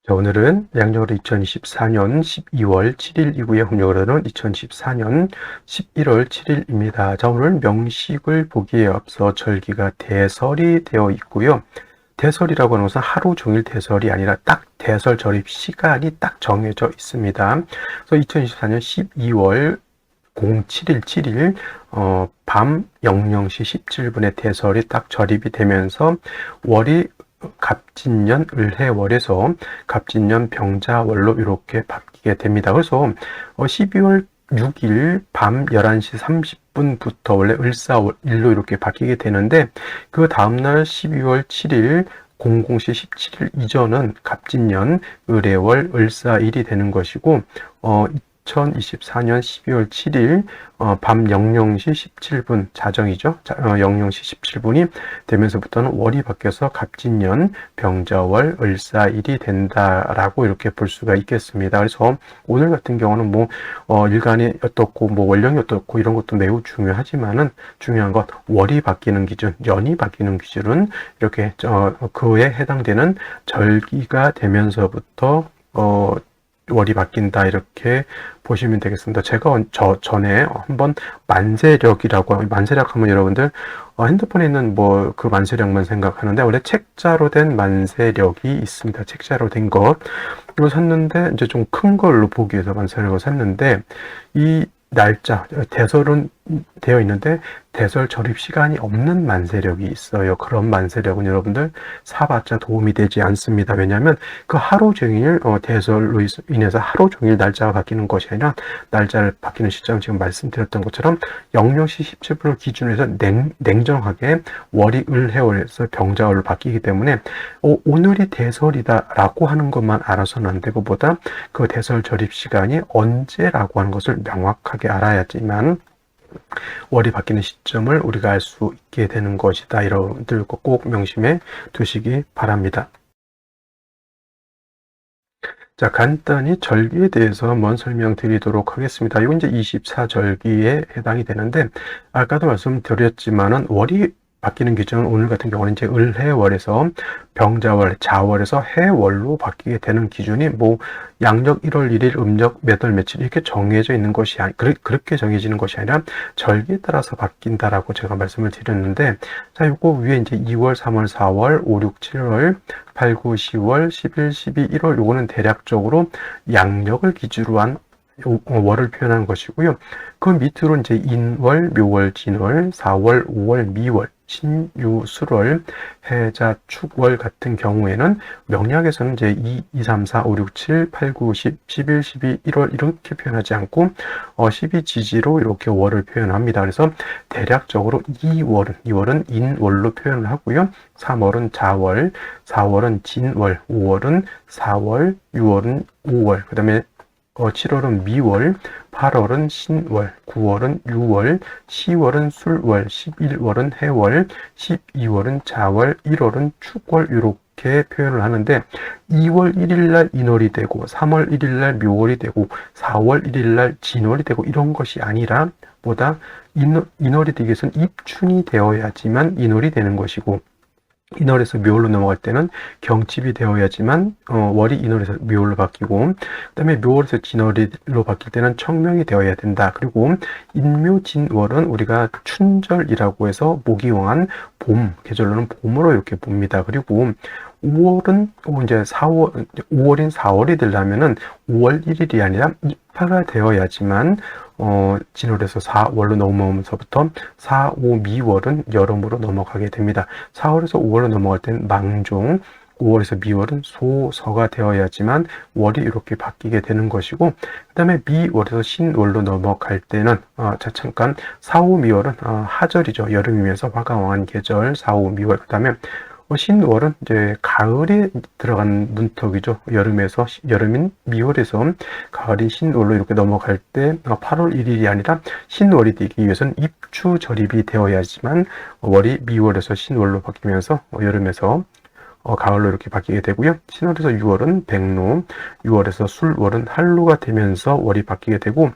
자, 오늘은 양력으로 2024년 12월 7일이고요. 음력으로는 2024년 11월 7일입니다. 자, 오늘 명식을 보기에 앞서 절기가 대설이 되어 있고요. 대설이라고 하는 것은 하루 종일 대설이 아니라 딱 대설 절입 시간이 딱 정해져 있습니다. 그래서 2024년 12월 07일 7일 밤 00시 17분에 대설이 딱 절입이 되면서 월이 갑진년 을해월에서 갑진년 병자월로 이렇게 바뀌게 됩니다. 그래서 12월 6일 밤 11시 30분부터 원래 을사일로 이렇게 바뀌게 되는데, 그 다음날 12월 7일 00시 17일 이전은 갑진년 을해월 을사일이 되는 것이고, 2024년 12월 7일 밤 00시 17분 자정이죠. 00시 17분이 되면서부터는 월이 바뀌어서 갑진년 병자월 을사일이 된다라고 이렇게 볼 수가 있겠습니다. 그래서 오늘 같은 경우는 일간이 어떻고 월령이 어떻고 이런 것도 매우 중요하지만은 중요한 것 월이 바뀌는 기준, 년이 바뀌는 기준은 이렇게 그에 해당되는 절기가 되면서부터 월이 바뀐다 이렇게 보시면 되겠습니다. 제가 전에 한번 만세력 하면 여러분들 핸드폰에 있는 그 만세력만 생각하는데, 원래 책자로 된 만세력이 있습니다. 책자로 된 것으로 샀는데, 이제 좀 큰 걸로 보기 위해서 만세력을 샀는데, 이 날짜, 대설은 되어 있는데 대설 절입 시간이 없는 만세력이 있어요. 그런 만세력은 여러분들 사봤자 도움이 되지 않습니다. 왜냐하면 그 하루 종일 대설로 인해서 하루 종일 날짜가 바뀌는 것이 아니라, 날짜를 바뀌는 시점 지금 말씀드렸던 것처럼 00시 17분을 기준으로 해서 냉정하게 월이 을해월에서 병자월로 바뀌기 때문에 오늘이 대설이다 라고 하는 것만 알아서는 안 되고, 보다 그 대설 절입 시간이 언제라고 하는 것을 명확하게 알아야지만 월이 바뀌는 시점을 우리가 알 수 있게 되는 것이다. 여러분들 꼭 명심해 두시기 바랍니다. 자, 간단히 절기에 대해서 한번 설명드리도록 하겠습니다. 이건 이제 24절기에 해당이 되는데, 아까도 말씀드렸지만은 월이 바뀌는 기준은 오늘 같은 경우는 이제 을해월에서 병자월, 자월에서 해월로 바뀌게 되는 기준이 양력 1월 1일, 음력 몇 월 며칠 이렇게 정해져 있는 것이 그렇게 정해지는 것이 아니라 절기에 따라서 바뀐다라고 제가 말씀을 드렸는데, 자, 요거 위에 이제 2월, 3월, 4월, 5, 6, 7월, 8, 9, 10월, 11, 12, 1월 요거는 대략적으로 양력을 기준으로 한 월을 표현하는 것이고요. 그 밑으로 이제 인월, 묘월, 진월, 4월, 5월, 미월, 신유, 술월, 해자, 축월 같은 경우에는 명리학에서는 이제 2, 3, 4, 5, 6, 7, 8, 9, 10, 11, 12, 1월 이렇게 표현하지 않고 12지지로 이렇게 월을 표현합니다. 그래서 대략적으로 2월은 인월로 표현을 하고요. 3월은 자월, 4월은 진월, 5월은 4월, 6월은 5월, 그 다음에 7월은 미월, 8월은 신월, 9월은 유월, 10월은 술월, 11월은 해월, 12월은 자월, 1월은 축월 이렇게 표현을 하는데, 2월 1일날 인월이 되고 3월 1일날 묘월이 되고 4월 1일날 진월이 되고 이런 것이 아니라, 보다 인월이 되기 위해서는 입춘이 되어야지만 인월이 되는 것이고, 인월에서 묘월로 넘어갈 때는 경칩이 되어야지만 월이 인월에서 묘월로 바뀌고, 그 다음에 묘월에서 진월로 바뀔 때는 청명이 되어야 된다. 그리고 인묘진월은 우리가 춘절이라고 해서 모기왕한 봄, 계절로는 봄으로 이렇게 봅니다. 그리고 5월은 이제 5월인 4월이 되려면은 5월 1일이 아니라 입하가 되어야지만 진월에서 4월로 넘어오면서부터 4, 5, 미월은 여름으로 넘어가게 됩니다. 4월에서 5월로 넘어갈 때는 망종, 5월에서 미월은 소서가 되어야지만 월이 이렇게 바뀌게 되는 것이고, 그 다음에 미월에서 신월로 넘어갈 때는 잠깐 4, 5, 미월은 하절이죠. 여름이면서 화강왕한 계절 4, 5, 미월, 그 다음에 신월은 이제 가을에 들어간 문턱이죠. 여름인 미월에서 가을인 신월로 이렇게 넘어갈 때 8월 1일이 아니라 신월이 되기 위해서는 입추 절입이 되어야지만 월이 미월에서 신월로 바뀌면서 여름에서 가을로 이렇게 바뀌게 되고요. 신월에서 6월은 백로, 6월에서 술월은 한로가 되면서 월이 바뀌게 되고,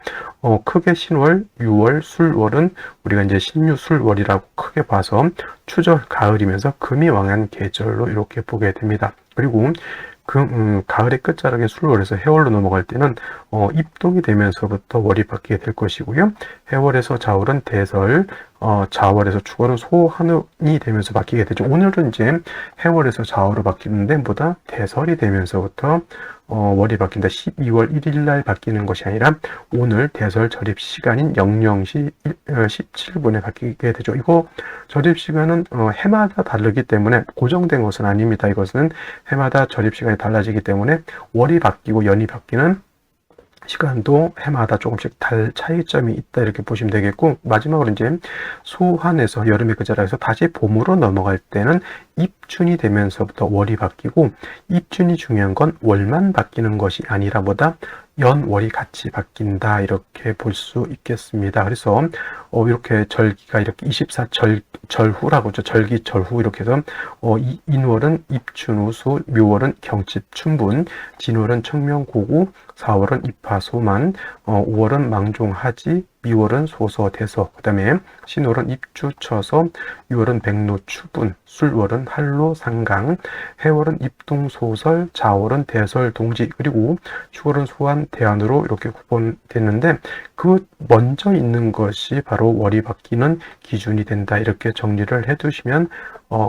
크게 신월, 6월, 술월은 우리가 이제 신유술월이라고 크게 봐서 추절 가을이면서 금이 왕한 계절로 이렇게 보게 됩니다. 그리고 가을의 끝자락에 술월에서 해월로 넘어갈 때는 입동이 되면서부터 월이 바뀌게 될 것이고요. 해월에서 자월은 대설, 자월에서 축월은 소환이 되면서 바뀌게 되죠. 오늘은 이제 해월에서 자월로 바뀌는데 뭐다? 대설이 되면서부터 월이 바뀐다. 12월 1일 날 바뀌는 것이 아니라 오늘 대설 절입 시간인 00시 17분에 바뀌게 되죠. 이거 절입 시간은 해마다 다르기 때문에 고정된 것은 아닙니다. 이것은 해마다 절입 시간이 달라지기 때문에 월이 바뀌고 연이 바뀌는 시간도 해마다 조금씩 차이점이 있다 이렇게 보시면 되겠고, 마지막으로 이제 소환에서 여름의 끝자락에서 다시 봄으로 넘어갈 때는 입춘이 되면서부터 월이 바뀌고, 입춘이 중요한 건 월만 바뀌는 것이 아니라 뭐다? 연월이 같이 바뀐다 이렇게 볼 수 있겠습니다. 그래서 이렇게 절기가 이렇게 24절후라고 하죠. 절기 절후 이렇게 해서 인월은 입춘우수, 묘월은 경칩춘분, 진월은 청명고구, 4월은 입하소만, 5월은 망종하지, 미월은 소서대서, 그 다음에 신월은 입주처서, 6월은 백로추분, 술월은 한로상강, 해월은 입동소설, 자월은 대설동지, 그리고 축월은 소환대안으로 이렇게 구분됐는데 그 먼저 있는 것이 바로 월이 바뀌는 기준이 된다 이렇게 정리를 해두시면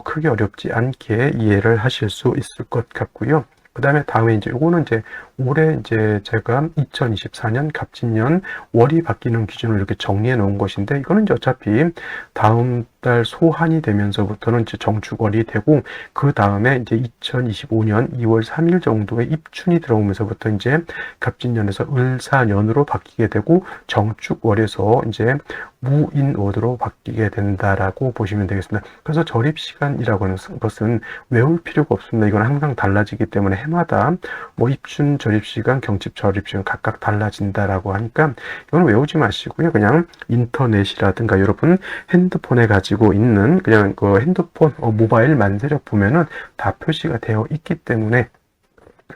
크게 어렵지 않게 이해를 하실 수 있을 것 같고요. 그 다음에 다음에 이제 요거는 이제 올해 이제 제가 2024년 갑진년 월이 바뀌는 기준을 이렇게 정리해 놓은 것인데, 이거는 이제 어차피 다음 달 소환이 되면서부터는 이제 정축월이 되고, 그 다음에 이제 2025년 2월 3일 정도에 입춘이 들어오면서부터 이제 갑진년에서 을사년으로 바뀌게 되고, 정축월에서 이제 무인월으로 바뀌게 된다라고 보시면 되겠습니다. 그래서 절입 시간이라고 하는 것은 외울 필요가 없습니다. 이건 항상 달라지기 때문에 해마다 뭐 입춘 절입시간, 경칩 절입시간 각각 달라진다라고 하니까 이건 외우지 마시고요. 그냥 인터넷이라든가 여러분 핸드폰에 가지고 있는 그냥 그 핸드폰 모바일 만세력 보면은 다 표시가 되어 있기 때문에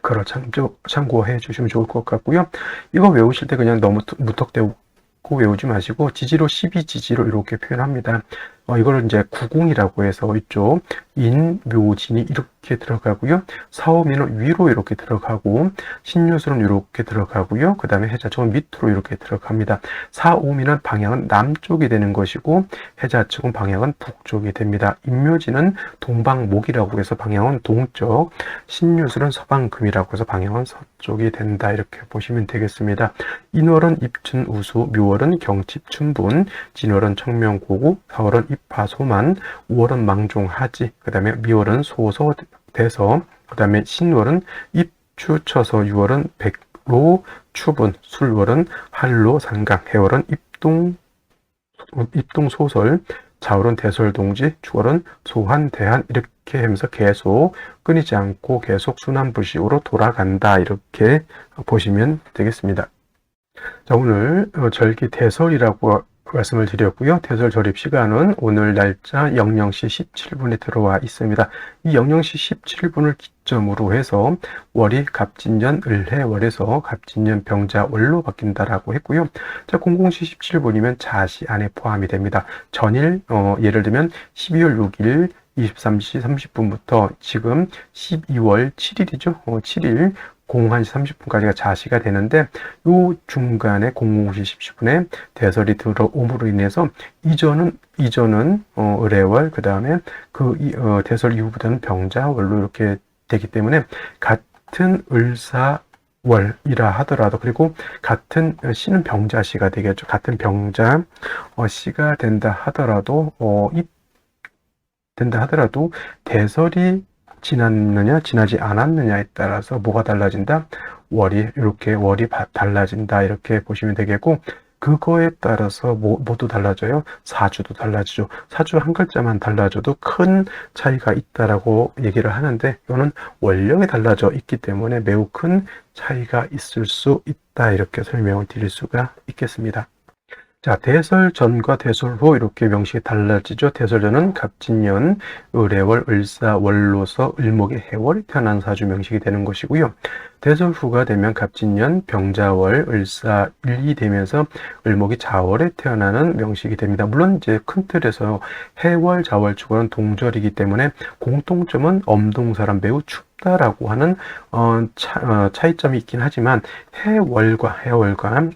그걸 참고해 주시면 좋을 것 같고요. 이거 외우실 때 그냥 너무 무턱대고 외우지 마시고 지지로 12지지로 이렇게 표현합니다. 이걸 이제 구공이라고 해서 이쪽 인묘진이 이렇게 들어가고요. 사오미는 위로 이렇게 들어가고, 신유술은 이렇게 들어가고요. 그 다음에 해자 측은 밑으로 이렇게 들어갑니다. 사오미는 방향은 남쪽이 되는 것이고, 해자 측은 방향은 북쪽이 됩니다. 인묘진은 동방목이라고 해서 방향은 동쪽, 신유술은 서방금이라고 해서 방향은 서쪽이 된다 이렇게 보시면 되겠습니다. 인월은 입춘우수, 묘월은 경칩춘분, 진월은 청명고구, 사월은 입하소만, 5월은 망종하지, 그 다음에 미월은 소서대서, 그 다음에 신월은 입추처서, 6월은 백로추분, 술월은 한로상강, 해월은 입동소설, 자월은 대설동지, 축월은 소환대안 이렇게 하면서 계속 끊이지 않고 계속 순환불식으로 돌아간다 이렇게 보시면 되겠습니다. 자, 오늘 절기 대설이라고 말씀을 드렸고요. 대설 절입 시간은 오늘 날짜 00시 17분에 들어와 있습니다. 이 00시 17분을 기점으로 해서 월이 갑진년 을해월에서 갑진년 병자월로 바뀐다라고 했고요. 자, 00시 17분이면 자시 안에 포함이 됩니다. 전일 예를 들면 12월 6일 23시 30분부터 지금 12월 7일이죠. 7일 01시 30분까지가 자시가 되는데, 요 중간에 00시 10분에 대설이 들어옴으로 인해서 이전은 을해월, 그 다음에 대설 이후부터는 병자월로 이렇게 되기 때문에 같은 을사월이라 하더라도, 그리고 같은 시는 병자시가 되겠죠. 같은 병자 시가 된다 하더라도 대설이 지났느냐 지나지 않았느냐에 따라서 뭐가 달라진다? 월이 달라진다 이렇게 보시면 되겠고, 그거에 따라서 뭐도 달라져요? 사주도 달라지죠. 사주 한 글자만 달라져도 큰 차이가 있다라고 얘기를 하는데, 이거는 원령이 달라져 있기 때문에 매우 큰 차이가 있을 수 있다 이렇게 설명을 드릴 수가 있겠습니다. 자, 대설 전과 대설 후 이렇게 명식이 달라지죠. 대설 전은 갑진년 을해월 을사월로서 을목의 해월이 태어난 사주 명식이 되는 것이고요. 대설 후가 되면 갑진년 병자월 을사일이 되면서 을목이 자월에 태어나는 명식이 됩니다. 물론 이제 큰 틀에서 해월, 자월, 축월은 동절이기 때문에 공통점은 엄동사람 매우 축 없다라고 하는 차이점이 있긴 하지만 해월과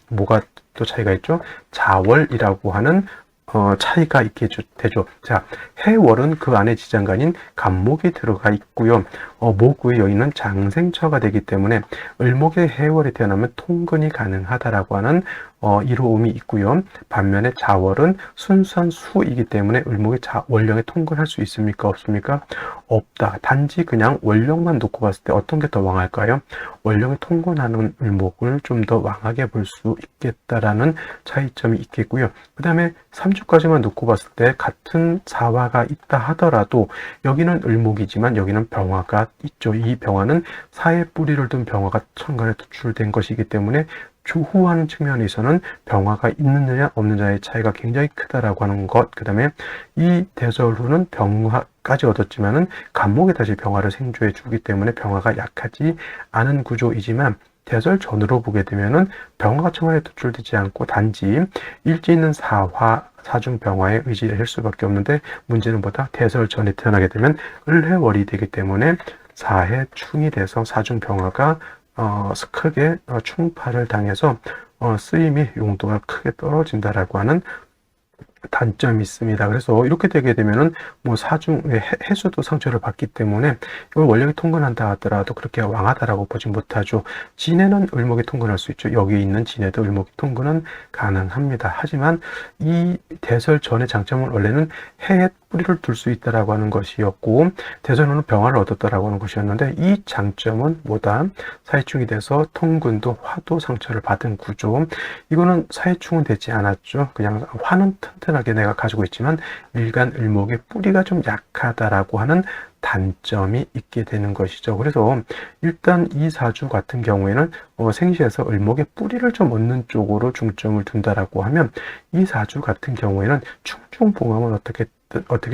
뭐가 또 차이가 있죠? 자월이라고 하는 차이가 있게 되죠. 자, 해월은 그 안에 지장간인 간목이 들어가 있고요. 목의 여인은 장생처가 되기 때문에 을목의 해월이 태어나면 통근이 가능하다라고 하는 이로움이 있고요. 반면에 자월은 순수한 수이기 때문에 을목의 월령에 통근할 수 있습니까? 없습니까? 없다. 단지 그냥 월령만 놓고 봤을 때 어떤 게 더 왕할까요? 월령에 통근하는 을목을 좀 더 왕하게 볼 수 있겠다라는 차이점이 있겠고요. 그 다음에 3주까지만 놓고 봤을 때 같은 사화가 있다 하더라도 여기는 을목이지만 여기는 병화가 있죠. 이 병화는 사에 뿌리를 둔 병화가 천간에 투출된 것이기 때문에 조후하는 측면에서는 병화가 있느냐 없느냐의 차이가 굉장히 크다라고 하는 것. 그 다음에 이 대설후는 병화까지 얻었지만은 간목에 다시 병화를 생조해 주기 때문에 병화가 약하지 않은 구조이지만 대설 전으로 보게 되면은 병화가 천간에 투출되지 않고 단지 일지 있는 사중 병화에 의지할 수밖에 없는데 문제는 뭐다? 대설 전에 태어나게 되면 을해월이 되기 때문에 사해 충이 돼서 사중 병화가 크게 충파를 당해서 쓰임이 용도가 크게 떨어진다라고 하는 단점이 있습니다. 그래서 이렇게 되게 되면은 뭐 해수도 상처를 받기 때문에 이걸 원령이 통근한다 하더라도 그렇게 왕하다라고 보지 못하죠. 진해는 을목이 통근할 수 있죠. 여기 있는 진해도 을목이 통근은 가능합니다. 하지만 이 대설 전의 장점은 원래는 해에 뿌리를 둘 수 있다라고 하는 것이었고 대전으로는 병화를 얻었다라고 하는 것이었는데 이 장점은 뭐다? 사해충이 돼서 통근도 화도 상처를 받은 구조. 이거는 사해충은 되지 않았죠. 그냥 화는 튼튼하게 내가 가지고 있지만 일간 을목의 뿌리가 좀 약하다라고 하는 단점이 있게 되는 것이죠. 그래서 일단 이 사주 같은 경우에는 생시에서 을목의 뿌리를 좀 얻는 쪽으로 중점을 둔다라고 하면 이 사주 같은 경우에는 충충봉합은 어떻게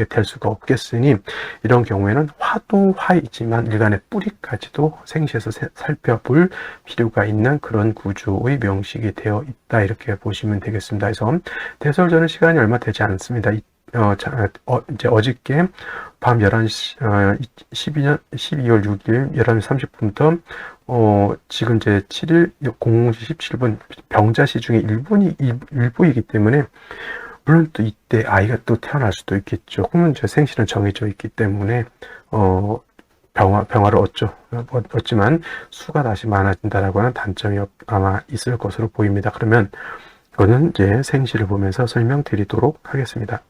될 수가 없겠으니 이런 경우에는 화도 화이지만 일간의 뿌리까지도 생시에서 살펴볼 필요가 있는 그런 구조의 명식이 되어 있다 이렇게 보시면 되겠습니다. 그래서 대설전은 시간이 얼마 되지 않습니다. 이제 어저께 밤 11시, 12월 6일 11시 30분부터 지금 이제 7일 00시 17분 병자시 중에 일부이기 때문에 물론 또 이때 아이가 또 태어날 수도 있겠죠. 그러면 이제 생시는 정해져 있기 때문에 병화를 얻지만 수가 다시 많아진다라고 하는 단점이 아마 있을 것으로 보입니다. 그러면 이거는 이제 생시를 보면서 설명드리도록 하겠습니다.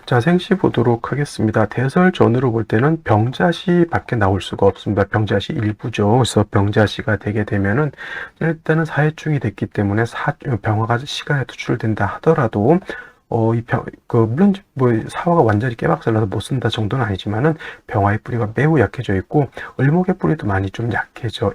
자, 생시 보도록 하겠습니다. 대설 전으로 볼 때는 병자시 밖에 나올 수가 없습니다. 병자시 일부죠. 그래서 병자시가 되게 되면은 일단은 사해충이 됐기 때문에 병화가 시간에 투출된다 하더라도 물론 뭐 사화가 완전히 깨박살나서 못 쓴다 정도는 아니지만은 병화의 뿌리가 매우 약해져 있고 을목의 뿌리도 많이 좀 약해져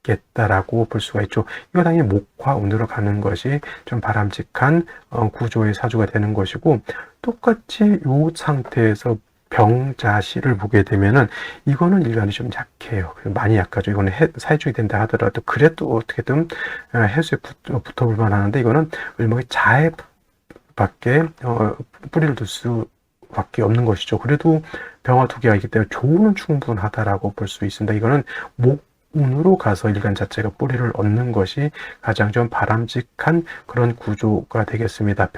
있겠다라고 볼 수가 있죠. 이거 당연히 목화운으로 가는 것이 좀 바람직한 구조의 사주가 되는 것이고 똑같이 이 상태에서 병자시를 보게 되면은 이거는 일간이 좀 약해요. 많이 약하죠. 이거는 사해충이 된다 하더라도 그래도 어떻게든 해수에 붙어볼 만하는데 이거는 을목의 자해 밖에 뿌리를 둘 수밖에 없는 것이죠. 그래도 병화 두 개가 있기 때문에 조우는 충분하다라고 볼 수 있습니다. 이거는 목운으로 가서 일간 자체가 뿌리를 얻는 것이 가장 좀 바람직한 그런 구조가 되겠습니다.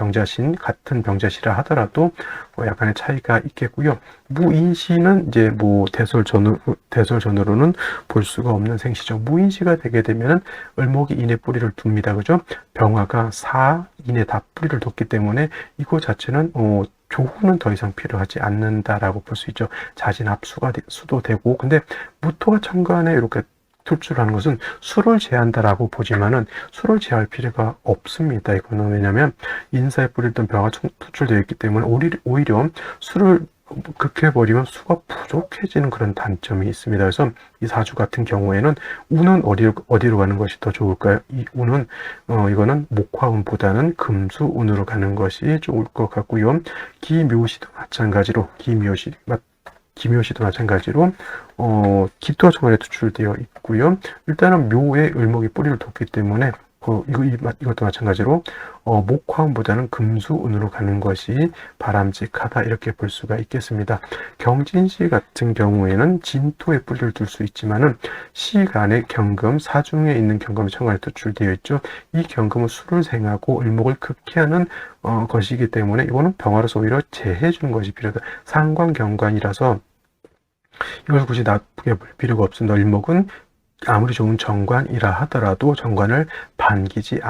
같은 병자시라 하더라도 약간의 차이가 있겠고요. 무인시는 이제 뭐 대설 전으로는 볼 수가 없는 생시죠. 무인시가 되게 되면은 을목이 인에 뿌리를 둡니다. 그죠? 병화가 인에 다 뿌리를 뒀기 때문에 이거 자체는 조후는 더 이상 필요하지 않는다라고 볼 수 있죠. 자진합수도 되고, 근데 무토가 천간에 이렇게 투출하는 것은 수를 제한다라고 보지만은 수를 제할 필요가 없습니다. 이거는 왜냐하면 인사에 뿌리던 병화가 투출되어 있기 때문에 오히려 수를 극해버리면 수가 부족해지는 그런 단점이 있습니다. 그래서 이 사주 같은 경우에는 운은 어디로 가는 것이 더 좋을까요? 이 운은 이거는 목화운보다는 금수운으로 가는 것이 좋을 것 같고요. 기묘시도 마찬가지로 기토가 천간에 투출되어 있고요. 일단은 묘에 을목이 뿌리를 뒀기 때문에 이것도 마찬가지로 목화운보다는 금수운으로 가는 것이 바람직하다 이렇게 볼 수가 있겠습니다. 경진시 같은 경우에는 진토에 뿌리를 둘 수 있지만은 시간에 경금, 사중에 있는 경금이 천간에 투출되어 있죠. 이 경금은 수를 생하고 을목을 극해하는 것이기 때문에 이거는 병화로서 오히려 제해 주는 것이 필요하다. 상관경관이라서 이걸 굳이 나쁘게 볼 필요가 없습니다. 을목은 아무리 좋은 정관이라 하더라도 정관을 반기지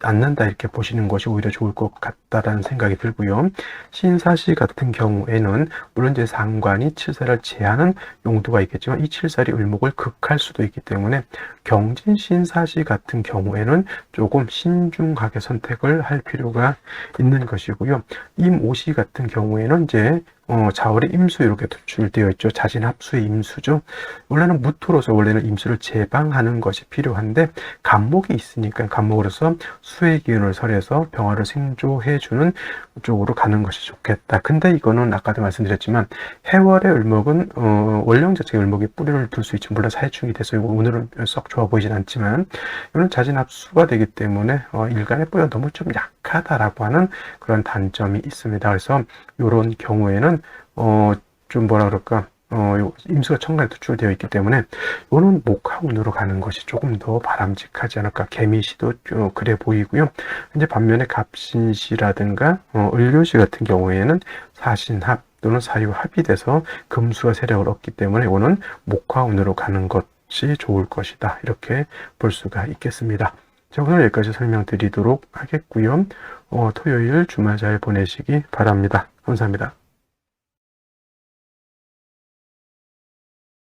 않는다 이렇게 보시는 것이 오히려 좋을 것 같다라는 생각이 들고요. 신사시 같은 경우에는 물론 이제 상관이 칠살을 제하는 용도가 있겠지만 이 칠살이 을목을 극할 수도 있기 때문에 경진 신사시 같은 경우에는 조금 신중하게 선택을 할 필요가 있는 것이고요. 임오시 같은 경우에는 이제 자월이 임수 이렇게 투출되어 있죠. 자진합수의 임수죠. 원래는 무토로서 원래는 임수를 제방하는 것이 필요한데 간목이 있으니까 간목으로서 수의 기운을 설해서 병화를 생조해주는 쪽으로 가는 것이 좋겠다. 근데 이거는 아까도 말씀드렸지만 해월의 을목은 원령 자체의 을목이 뿌리를 둘 수 있지 물론 사해충이 돼서 오늘은 썩 좋아 보이진 않지만 이거는 자진합수가 되기 때문에 일간의 뿌리가 너무 좀 약하다라고 하는 그런 단점이 있습니다. 그래서 이런 경우에는 좀 뭐라 그럴까 임수가 천간에 투출되어 있기 때문에 이거는 목화운으로 가는 것이 조금 더 바람직하지 않을까. 개미시도 그래 보이고요. 이제 반면에 갑신시라든가 을묘시 같은 경우에는 사신합 또는 사유합이 돼서 금수가 세력을 얻기 때문에 이거는 목화운으로 가는 것이 좋을 것이다. 이렇게 볼 수가 있겠습니다. 자, 오늘 여기까지 설명드리도록 하겠고요. 토요일 주말 잘 보내시기 바랍니다. 감사합니다.